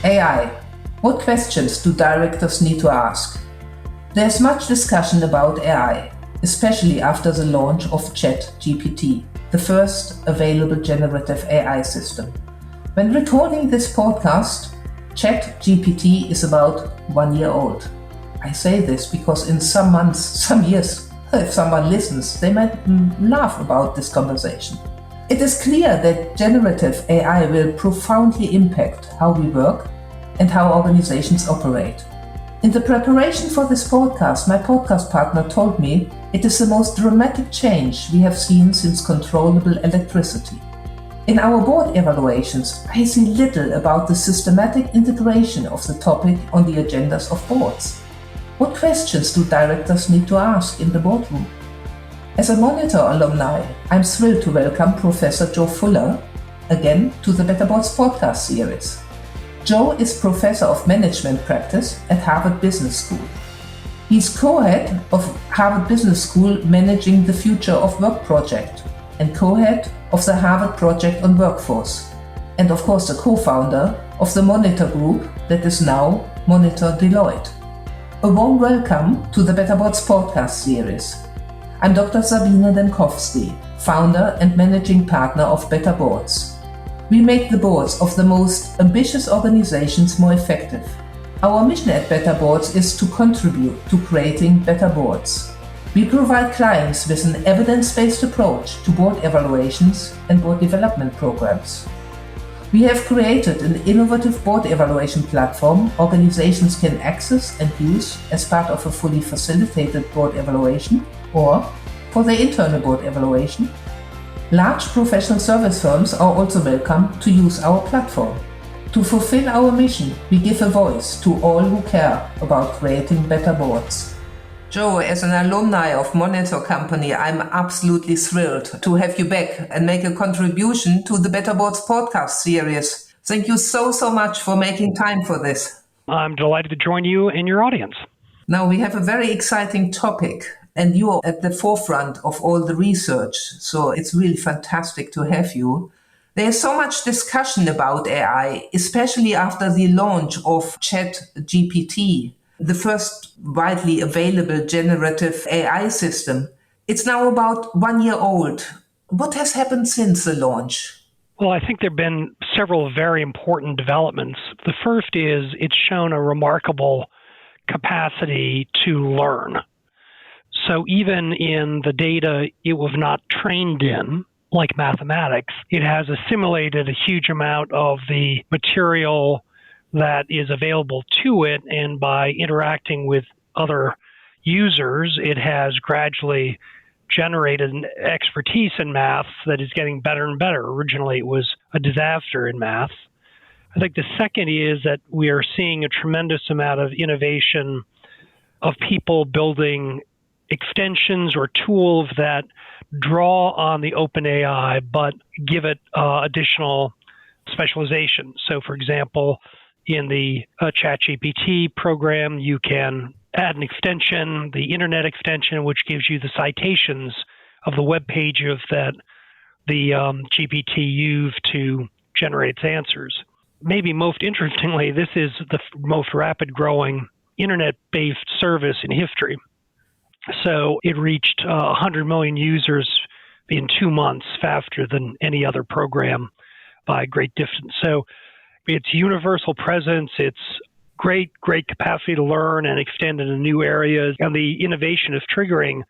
AI. What questions do directors need to ask? There's much discussion about AI, especially after the launch of ChatGPT, the first available generative AI system. When recording this podcast, ChatGPT is about 1 year old. I say this because in some months, some years, if someone listens, they might laugh about this conversation. It is clear that generative AI will profoundly impact how we work and how organizations operate. In the preparation for this podcast, my podcast partner told me it is the most dramatic change we have seen since controllable electricity. In our board evaluations, I see little about the systematic integration of the topic on the agendas of boards. What questions do directors need to ask in the boardroom? As a Monitor alumni, I'm thrilled to welcome Professor Joe Fuller again to the Better Boards podcast series. Joe is Professor of Management Practice at Harvard Business School. He's co-head of Harvard Business School Managing the Future of Work project and co-head of the Harvard Project on Workforce, and of course the co-founder of the Monitor Group that is now Monitor Deloitte. A warm welcome to the Better Boards podcast series. I'm Dr. Sabine Dembkowski, founder and managing partner of Better Boards. We make the boards of the most ambitious organizations more effective. Our mission at Better Boards is to contribute to creating better boards. We provide clients with an evidence-based approach to board evaluations and board development programs. We have created an innovative board evaluation platform organizations can access and use as part of a fully facilitated board evaluation or for their internal board evaluation. Large professional service firms are also welcome to use our platform. To fulfill our mission, we give a voice to all who care about creating better boards. Joe, as an alumni of Monitor Company, I'm absolutely thrilled to have you back and make a contribution to the Better Boards podcast series. Thank you so much for making time for this. I'm delighted to join you and your audience. Now, we have a very exciting topic. And you're at the forefront of all the research, so it's really fantastic to have you. There's so much discussion about AI, especially after the launch of ChatGPT, the first widely available generative AI system. It's now about 1 year old. What has happened since the launch? Well, I think there have been several very important developments. The first is it's shown a remarkable capacity to learn. So even in the data it was not trained in, like mathematics, it has assimilated a huge amount of the material that is available to it, and by interacting with other users, it has gradually generated an expertise in math that is getting better and better. Originally, it was a disaster in math. I think the second is that we are seeing a tremendous amount of innovation of people building extensions or tools that draw on the OpenAI but give it additional specialization. So, for example, in the ChatGPT program, you can add an extension, the internet extension, which gives you the citations of the web pages that the GPT used to generate its answers. Maybe most interestingly, this is the most rapid growing internet-based service in history. So it reached 100 million users in 2 months, faster than any other program by a great distance. So it's universal presence, it's great capacity to learn and extend into new areas, and the innovation of triggering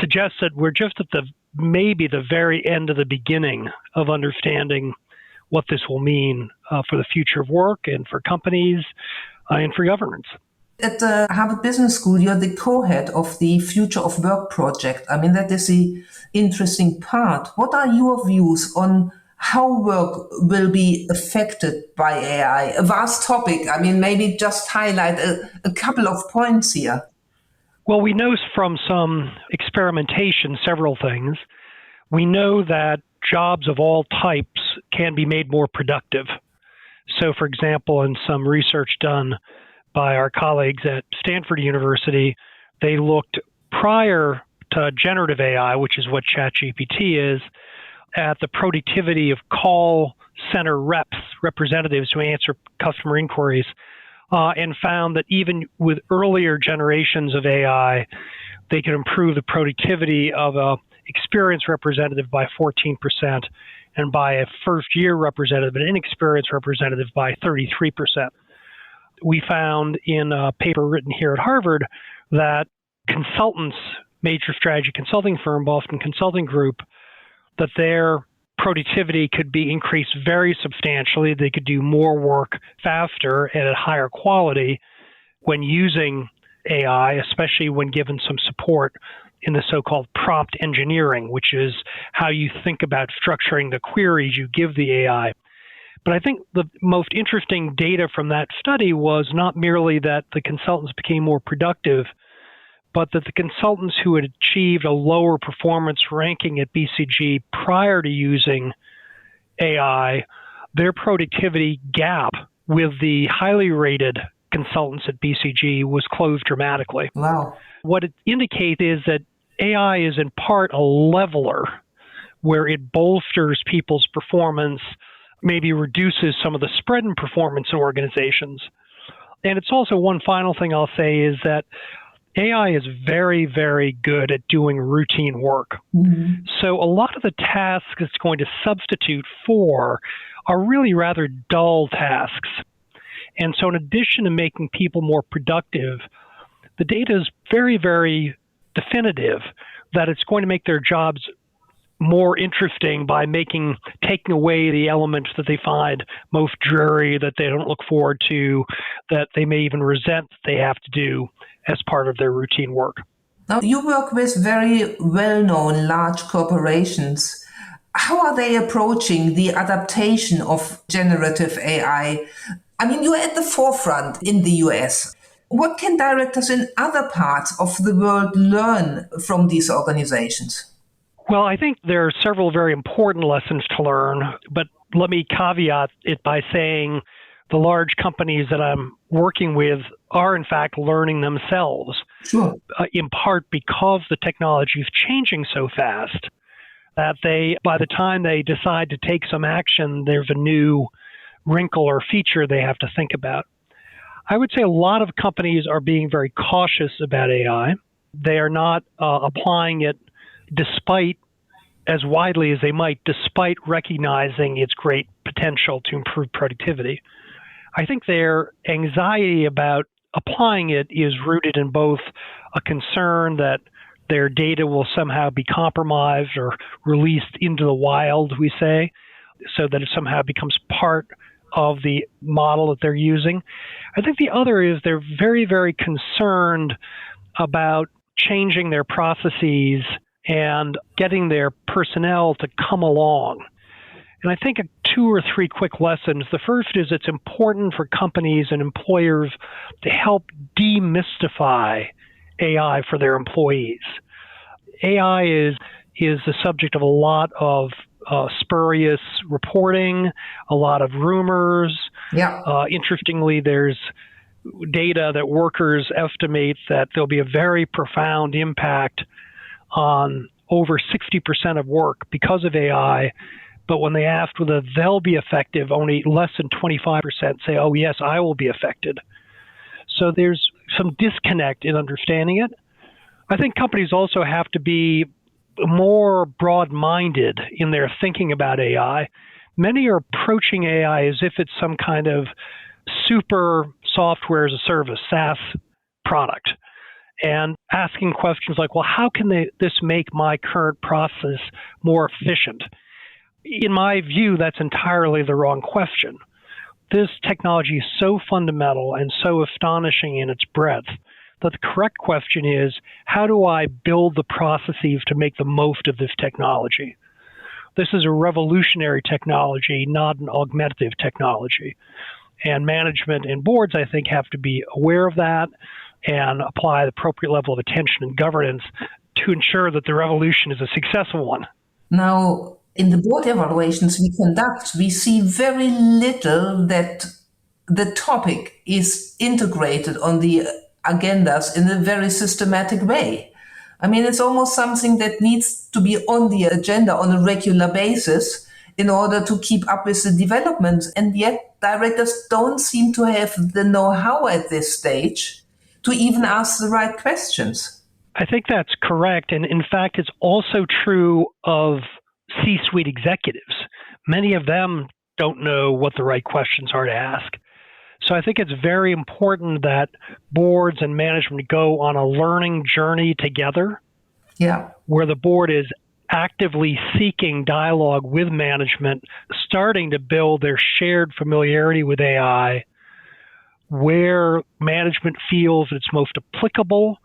suggests that we're just at maybe the very end of the beginning of understanding what this will mean for the future of work and for companies and for governance. At the Harvard Business School, you're the co-head of the Future of Work project. I mean, that is the interesting part. What are your views on how work will be affected by AI? A vast topic. I mean, maybe just highlight a couple of points here. Well, we know from some experimentation several things. We know that jobs of all types can be made more productive. So, for example, in some research done by our colleagues at Stanford University, they looked prior to generative AI, which is what ChatGPT is, at the productivity of call center representatives who answer customer inquiries, and found that even with earlier generations of AI, they could improve the productivity of a experienced representative by 14%, and by a first-year representative, an inexperienced representative, by 33%. We found in a paper written here at Harvard that consultants, major strategy consulting firm, Boston Consulting Group, that their productivity could be increased very substantially. They could do more work faster and at higher quality when using AI, especially when given some support in the so-called prompt engineering, which is how you think about structuring the queries you give the AI. But I think the most interesting data from that study was not merely that the consultants became more productive, but that the consultants who had achieved a lower performance ranking at BCG prior to using AI, their productivity gap with the highly rated consultants at BCG was closed dramatically. Wow. What it indicates is that AI is in part a leveler, where it bolsters people's performance, maybe reduces some of the spread in performance in organizations. And it's also, one final thing I'll say is that AI is very, very good at doing routine work. Mm-hmm. So a lot of the tasks it's going to substitute for are really rather dull tasks. And so in addition to making people more productive, the data is very, very definitive that it's going to make their jobs more interesting by taking away the elements that they find most dreary, that they don't look forward to, that they may even resent that they have to do as part of their routine work. Now, you work with very well-known large corporations. How are they approaching the adaptation of generative AI? I mean, you're at the forefront in the US. What can directors in other parts of the world learn from these organizations? Well, I think there are several very important lessons to learn, but let me caveat it by saying the large companies that I'm working with are in fact learning themselves, Sure. In part because the technology is changing so fast that by the time they decide to take some action, there's a new wrinkle or feature they have to think about. I would say a lot of companies are being very cautious about AI. They are not applying it despite as widely as they might, despite recognizing its great potential to improve productivity. I think their anxiety about applying it is rooted in both a concern that their data will somehow be compromised or released into the wild, we say, so that it somehow becomes part of the model that they're using. I think the other is they're very, very concerned about changing their processes and getting their personnel to come along. And I think two or three quick lessons. The first is it's important for companies and employers to help demystify AI for their employees. AI is the subject of a lot of spurious reporting, a lot of rumors. Yeah. Interestingly, there's data that workers estimate that there'll be a very profound impact on over 60% of work because of AI. But when they asked whether they'll be effective, only less than 25% say, oh, yes, I will be affected. So there's some disconnect in understanding it. I think companies also have to be more broad-minded in their thinking about AI. Many are approaching AI as if it's some kind of super software as a service, SaaS product, and asking questions like, well, how can this make my current process more efficient? In my view, that's entirely the wrong question. This technology is so fundamental and so astonishing in its breadth that the correct question is, how do I build the processes to make the most of this technology? This is a revolutionary technology, not an augmentative technology. And management and boards, I think, have to be aware of that and apply the appropriate level of attention and governance to ensure that the revolution is a successful one. Now, in the board evaluations we conduct, we see very little that the topic is integrated on the agendas in a very systematic way. I mean, it's almost something that needs to be on the agenda on a regular basis. in order to keep up with the developments. And yet directors don't seem to have the know-how at this stage to even ask the right questions. I think that's correct. And in fact, it's also true of C-suite executives. Many of them don't know what the right questions are to ask. So I think it's very important that boards and management go on a learning journey together, where the board is actively seeking dialogue with management, starting to build their shared familiarity with AI, where management feels it's most applicable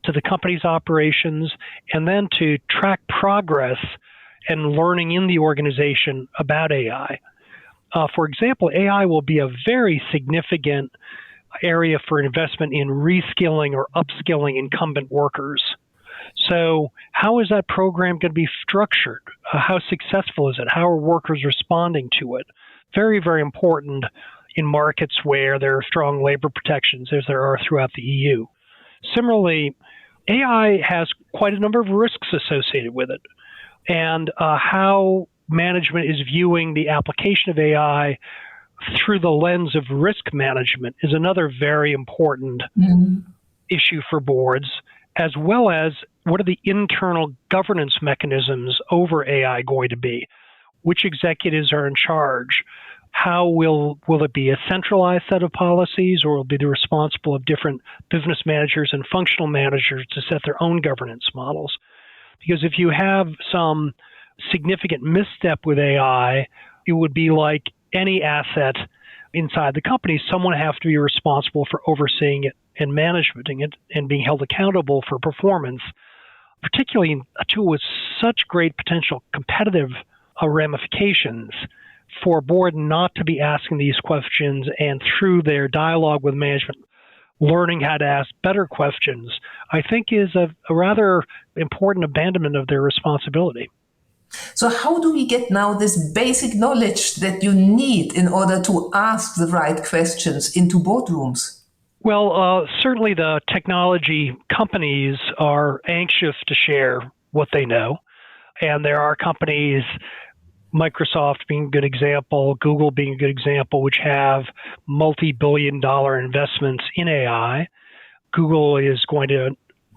to the company's operations, and then to track progress and learning in the organization about AI. For example, AI will be a very significant area for investment in reskilling or upskilling incumbent workers. So how is that program going to be structured? How successful is it? How are workers responding to it? Very, very important in markets where there are strong labor protections, as there are throughout the EU. Similarly, AI has quite a number of risks associated with it. And how management is viewing the application of AI through the lens of risk management is another very important issue for boards, as well as what are the internal governance mechanisms over AI going to be? Which executives are in charge? How will it be a centralized set of policies, or will it be the responsible of different business managers and functional managers to set their own governance models? Because if you have some significant misstep with AI, it would be like any asset inside the company. Someone has to be responsible for overseeing it and managing it and being held accountable for performance, particularly a tool with such great potential competitive ramifications. For a board not to be asking these questions, and through their dialogue with management, learning how to ask better questions, I think is a rather important abandonment of their responsibility. So how do we get now this basic knowledge that you need in order to ask the right questions into boardrooms? Well, certainly the technology companies are anxious to share what they know. And there are companies, Microsoft being a good example, Google being a good example, which have multi-billion-dollar investments in AI. Google is going to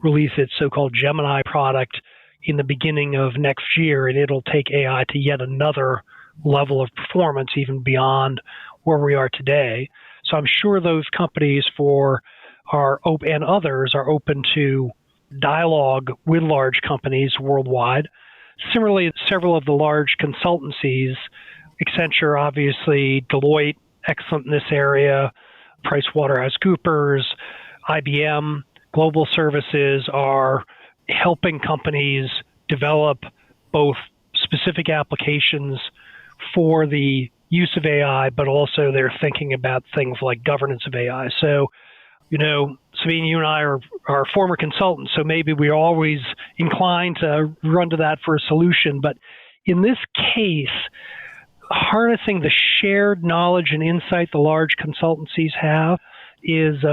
release its so-called Gemini product in the beginning of next year, and it'll take AI to yet another level of performance, even beyond where we are today. So I'm sure those companies and others are open to dialogue with large companies worldwide. Similarly, several of the large consultancies, Accenture, obviously, Deloitte, excellent in this area, PricewaterhouseCoopers, IBM, Global Services are helping companies develop both specific applications for the use of AI, but also they're thinking about things like governance of AI. So, Sabine, you and I are former consultants, so maybe we're always inclined to run to that for a solution. But in this case, harnessing the shared knowledge and insight the large consultancies have is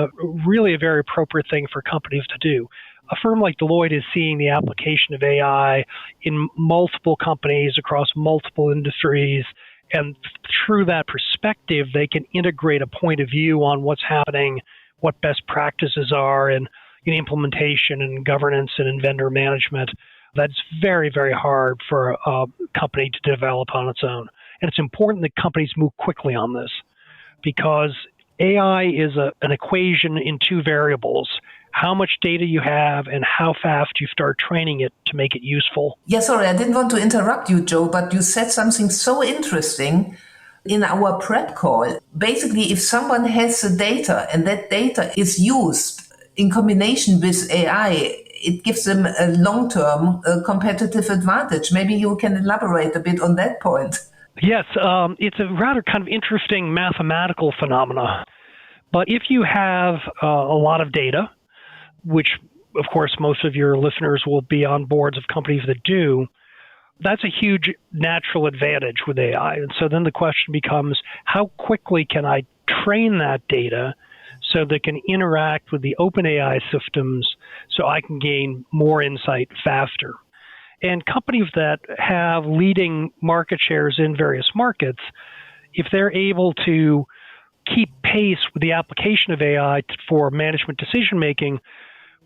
really a very appropriate thing for companies to do. A firm like Deloitte is seeing the application of AI in multiple companies across multiple industries, and through that perspective, they can integrate a point of view on what's happening, what best practices are in implementation and governance and in vendor management. That's very, very hard for a company to develop on its own. And it's important that companies move quickly on this, because AI is an equation in two variables: how much data you have and how fast you start training it to make it useful. Yeah, sorry, I didn't want to interrupt you, Joe, but you said something so interesting in our prep call. Basically, if someone has the data and that data is used in combination with AI, it gives them a long-term competitive advantage. Maybe you can elaborate a bit on that point. Yes, it's a rather kind of interesting mathematical phenomena. But if you have a lot of data, which, of course, most of your listeners will be on boards of companies that do, that's a huge natural advantage with AI. And so then the question becomes, how quickly can I train that data so that it can interact with the open AI systems so I can gain more insight faster? And companies that have leading market shares in various markets, if they're able to keep pace with the application of AI for management decision making,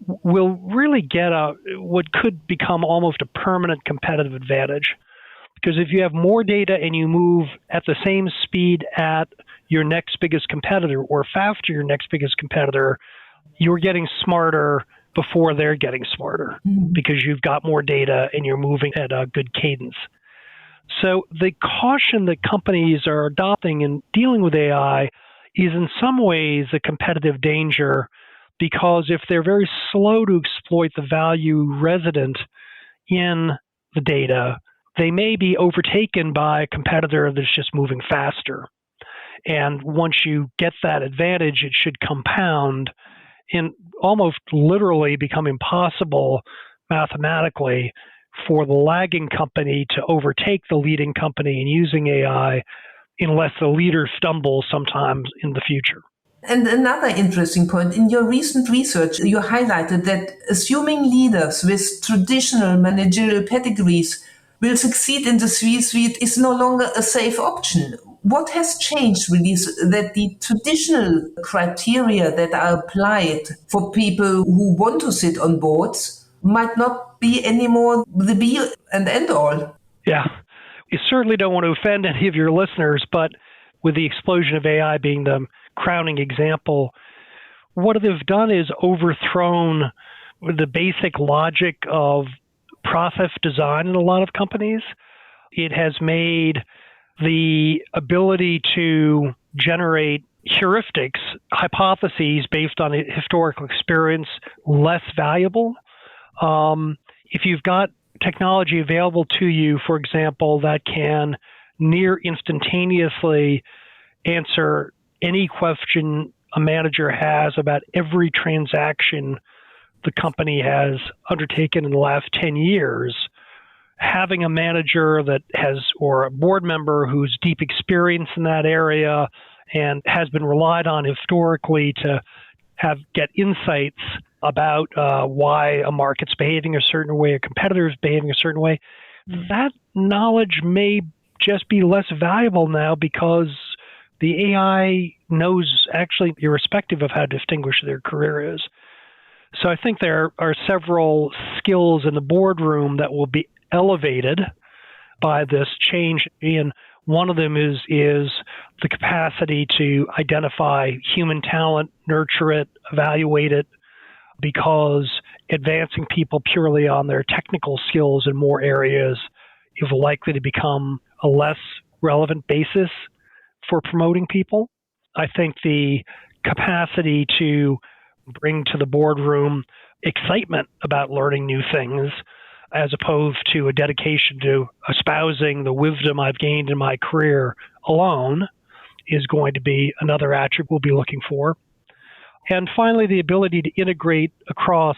will really get what could become almost a permanent competitive advantage. Because if you have more data and you move at the same speed at your next biggest competitor or faster your next biggest competitor, you're getting smarter before they're getting smarter because you've got more data and you're moving at a good cadence. So the caution that companies are adopting in dealing with AI is in some ways a competitive danger, because if they're very slow to exploit the value resident in the data, they may be overtaken by a competitor that's just moving faster. And once you get that advantage, it should compound and almost literally become impossible mathematically for the lagging company to overtake the leading company in using AI unless the leader stumbles sometimes in the future. And another interesting point, in your recent research, you highlighted that assuming leaders with traditional managerial pedigrees will succeed in the C-suite is no longer a safe option. What has changed really that the traditional criteria that are applied for people who want to sit on boards might not be anymore the be and end all? Yeah, you certainly don't want to offend any of your listeners, but with the explosion of AI being the crowning example, what they've done is overthrown the basic logic of process design in a lot of companies. It has made the ability to generate heuristics, hypotheses based on historical experience, less valuable. If you've got technology available to you, for example, that can near instantaneously answer any question a manager has about every transaction the company has undertaken in the last 10 years, having a manager that has, or a board member who's deep experience in that area and has been relied on historically to get insights about why a market's behaving a certain way, a competitor is behaving a certain way, that knowledge may just be less valuable now because the AI knows actually irrespective of how distinguished their career is. So I think there are several skills in the boardroom that will be elevated by this change. And one of them is the capacity to identify human talent, nurture it, evaluate it, because advancing people purely on their technical skills in more areas is likely to become a less relevant basis for promoting people. I think the capacity to bring to the boardroom excitement about learning new things, as opposed to a dedication to espousing the wisdom I've gained in my career alone, is going to be another attribute we'll be looking for. And finally, the ability to integrate across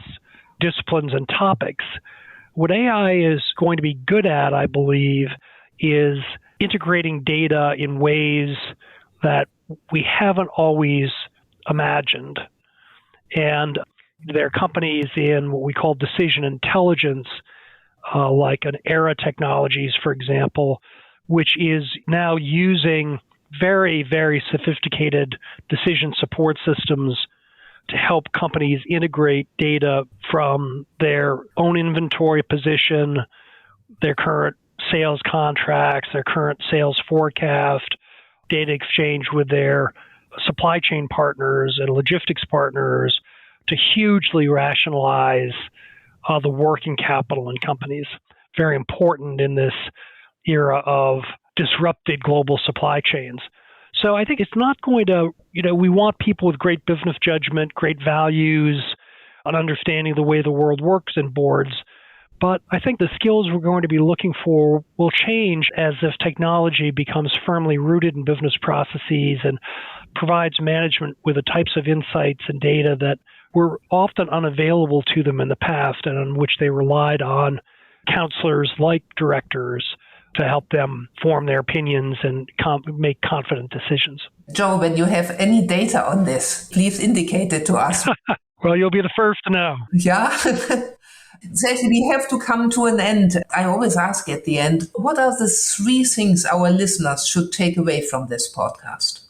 disciplines and topics. What AI is going to be good at, I believe, is integrating data in ways that we haven't always imagined. And there are companies in what we call decision intelligence, like an Era Technologies, for example, which is now using very, very sophisticated decision support systems to help companies integrate data from their own inventory position, their current sales contracts, their current sales forecast, data exchange with their supply chain partners and logistics partners to hugely rationalize the working capital in companies. Very important in this era of disrupted global supply chains. So I think it's not going to, we want people with great business judgment, great values, an understanding of the way the world works in boards. But I think the skills we're going to be looking for will change as this technology becomes firmly rooted in business processes and provides management with the types of insights and data that were often unavailable to them in the past and on which they relied on counselors like directors to help them form their opinions and make confident decisions. Joe, when you have any data on this, please indicate it to us. Well, you'll be the first to know. Yeah. Sadly, we have to come to an end. I always ask at the end, what are the 3 things our listeners should take away from this podcast?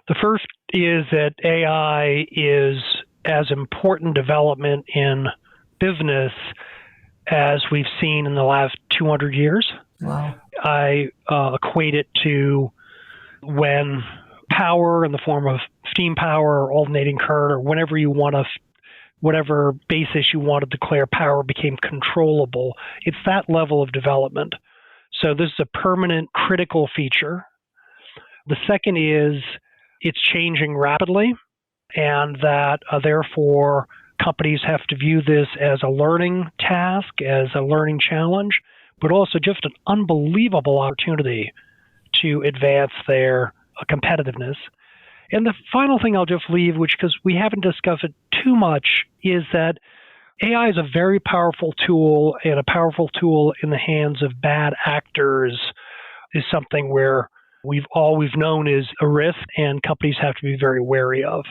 The first is that AI is as important development in business as we've seen in the last 200 years. Wow. I equate it to when power in the form of steam power or alternating current or whatever basis you want to declare power became controllable. It's that level of development. So this is a permanent critical feature. The second is it's changing rapidly, and that therefore companies have to view this as a learning task, as a learning challenge, but also just an unbelievable opportunity to advance their competitiveness. And the final thing I'll just leave, which because we haven't discussed it too much, is that AI is a very powerful tool, and a powerful tool in the hands of bad actors is something where we've always known is a risk, and companies have to be very wary of.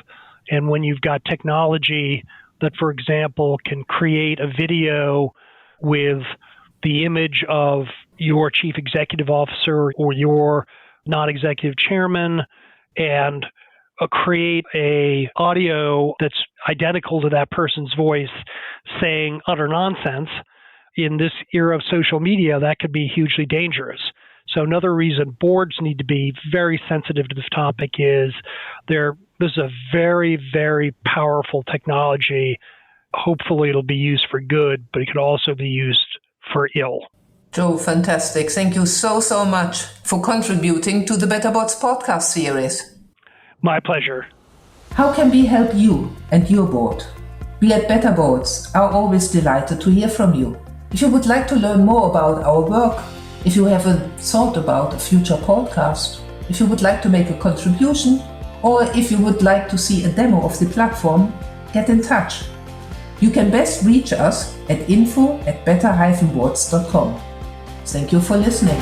And when you've got technology that, for example, can create a video with the image of your chief executive officer or your non-executive chairman, and create a audio that's identical to that person's voice saying utter nonsense, in this era of social media, that could be hugely dangerous. So another reason boards need to be very sensitive to this topic is this is a very, very powerful technology. Hopefully it'll be used for good, but it could also be used for ill. Joe, fantastic. Thank you so much for contributing to the BetterBots podcast series. My pleasure. How can we help you and your board? We at BetterBots are always delighted to hear from you. If you would like to learn more about our work, if you have a thought about a future podcast, if you would like to make a contribution, or if you would like to see a demo of the platform, get in touch. You can best reach us at info@better-boards.com. Thank you for listening.